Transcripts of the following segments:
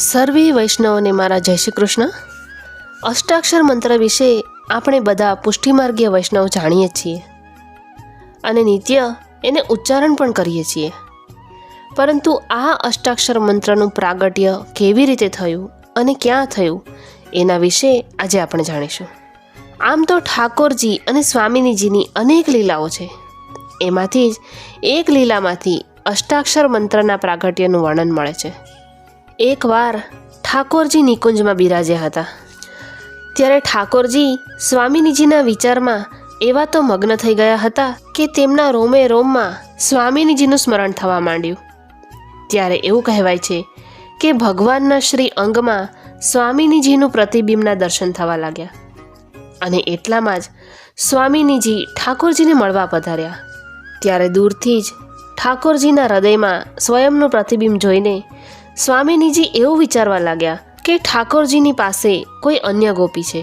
સર્વે વૈષ્ણવોને મારા જય શ્રી કૃષ્ણ. અષ્ટાક્ષર મંત્ર વિશે આપણે બધા પુષ્ટિમાર્ગીય વૈષ્ણવ જાણીએ છીએ અને નિત્ય એને ઉચ્ચારણ પણ કરીએ છીએ. પરંતુ આ અષ્ટાક્ષર મંત્રનું પ્રાગટ્ય કેવી રીતે થયું અને ક્યાં થયું એના વિશે આજે આપણે જાણીશું. આમ તો ઠાકોરજી અને સ્વામિનીજીની અનેક લીલાઓ છે. એમાંથી જ એક લીલામાંથી અષ્ટાક્ષર મંત્રના પ્રાગટ્યનું વર્ણન મળે છે. એકવાર ઠાકોરજી નિકુંજમાં બિરાજ્યા હતા. ત્યારે ઠાકોરજી સ્વામિનીજીના વિચારમાં એવા તો મગ્ન થઈ ગયા હતા કે તેમના રોમે રોમમાં સ્વામિનીજીનું સ્મરણ થવા માંડ્યું. ત્યારે એવું કહેવાય છે કે ભગવાનના શ્રી અંગમાં સ્વામિનીજીનું પ્રતિબિંબના દર્શન થવા લાગ્યા અને એટલામાં જ સ્વામિનીજી ઠાકોરજીને મળવા પધાર્યા. ત્યારે દૂરથી જ ઠાકોરજીના હૃદયમાં સ્વયંનું પ્રતિબિંબ જોઈને સ્વામિનીજી એવું વિચારવા લાગ્યા કે ઠાકોરજીની પાસે કોઈ અન્ય ગોપી છે.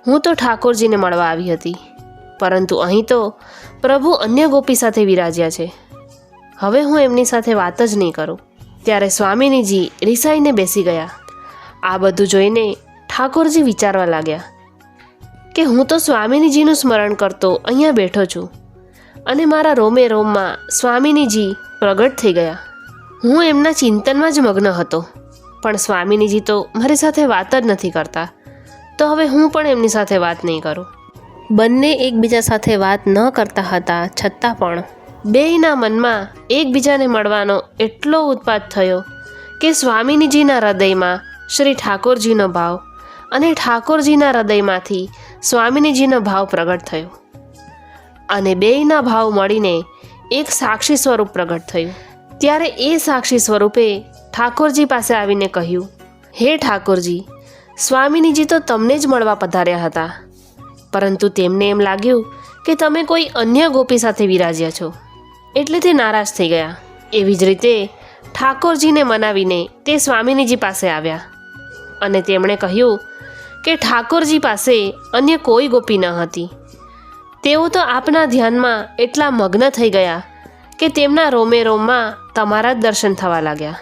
હું તો ઠાકોરજીને મળવા આવી હતી, પરંતુ અહીં તો પ્રભુ અન્ય ગોપી સાથે વિરાજ્યા છે. હવે હું એમની સાથે વાત જ નહીં કરું. ત્યારે સ્વામિનીજી રિસાઈને બેસી ગયા. આ બધું જોઈને ઠાકોરજી વિચારવા લાગ્યા કે હું તો સ્વામિનીજીનું સ્મરણ કરતો અહીંયા બેઠો છું અને મારા રોમે રોમમાં સ્વામિનીજી પ્રગટ થઈ ગયા. હું એમના ચિંતનમાં જ મગ્ન હતો, પણ સ્વામિનીજી તો મારી સાથે વાત જ નથી કરતા. તો હવે હું પણ એમની સાથે વાત નહીં કરું. બંને એકબીજા સાથે વાત ન કરતા હતા, છતાં પણ બેયના મનમાં એકબીજાને મળવાનો એટલો ઉત્પાદ થયો કે સ્વામિનીજીના હૃદયમાં શ્રી ઠાકોરજીનો ભાવ અને ઠાકોરજીના હૃદયમાંથી સ્વામિનીજીનો ભાવ પ્રગટ થયો અને બેયના ભાવ મળીને એક સાક્ષી સ્વરૂપ પ્રગટ થયું. ત્યારે એ સાક્ષી સ્વરૂપે ઠાકોરજી પાસે આવીને કહ્યું, હે ઠાકોરજી, સ્વામિનીજી તો તમને જ મળવા પધાર્યા હતા, પરંતુ તેમને એમ લાગ્યું કે તમે કોઈ અન્ય ગોપી સાથે વિરાજ્યા છો, એટલે તે નારાજ થઈ ગયા. એવી જ રીતે ઠાકોરજીને મનાવીને તે સ્વામિનીજી પાસે આવ્યા અને તેમણે કહ્યું કે ઠાકોરજી પાસે અન્ય કોઈ ગોપી ન હતી. તેઓ તો આપના ધ્યાનમાં એટલા મગ્ન થઈ ગયા કે તેમના રોમે રોમમાં તમારા જ દર્શન થવા લાગ્યા.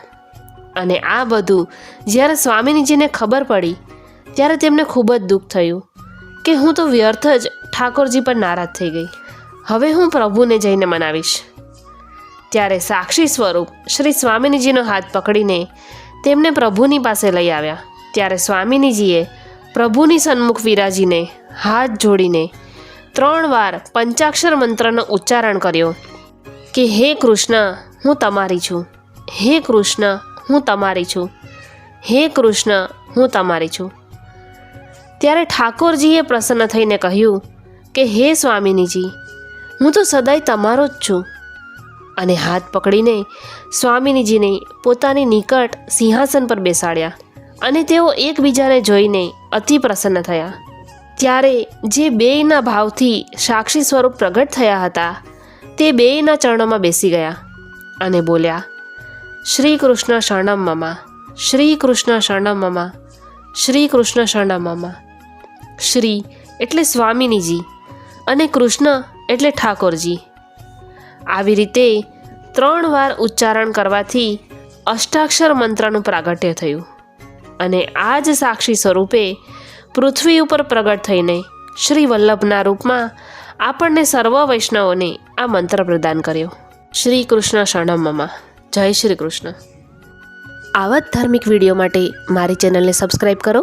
અને આ બધું જ્યારે સ્વામિનીજીને ખબર પડી ત્યારે તેમને ખૂબ જ દુઃખ થયું કે હું તો વ્યર્થ જ ઠાકોરજી પર નારાજ થઈ ગઈ. હવે હું પ્રભુને જઈને મનાવીશ. ત્યારે સાક્ષી સ્વરૂપ શ્રી સ્વામિનીજીનો હાથ પકડીને તેમને પ્રભુની પાસે લઈ આવ્યા. ત્યારે સ્વામિનીજીએ પ્રભુની સન્મુખ વિરાજીને હાથ જોડીને 3 વાર પંચાક્ષર મંત્રનો ઉચ્ચારણ કર્યો કે હે કૃષ્ણ, હું તમારી છું. હે કૃષ્ણ, હું તમારી છું. હે કૃષ્ણ, હું તમારી છું. ત્યારે ઠાકોરજીએ પ્રસન્ન થઈને કહ્યું કે હે સ્વામિનીજી, હું તો સદાય તમારો જ છું. અને હાથ પકડીને સ્વામિનીજીને પોતાની નિકટ સિંહાસન પર બેસાડ્યા અને તેઓ એકબીજાને જોઈને અતિ પ્રસન્ન થયા. ત્યારે જે બેયના ભાવથી સાક્ષી સ્વરૂપ પ્રગટ થયા હતા તે બેયના ચરણોમાં બેસી ગયા અને બોલ્યા, શ્રી કૃષ્ણ શરણમ મમ, શ્રી કૃષ્ણ શરણમ મમ, શ્રી કૃષ્ણ શરણમ મમ. શ્રી એટલે સ્વામિનીજી અને કૃષ્ણ એટલે ઠાકોરજી. આવી રીતે 3 વાર ઉચ્ચારણ કરવાથી અષ્ટાક્ષર મંત્રનું પ્રાગટ્ય થયું અને આ જ સાક્ષી સ્વરૂપે પૃથ્વી ઉપર પ્રગટ થઈને શ્રી વલ્લભના રૂપમાં આપણને સર્વ વૈષ્ણવોને આ મંત્ર પ્રદાન કર્યો. શ્રી કૃષ્ણ શરણમ મમ. જય શ્રી કૃષ્ણ. આવા જ ધાર્મિક વિડીયો માટે મારી ચેનલને સબસ્ક્રાઈબ કરો.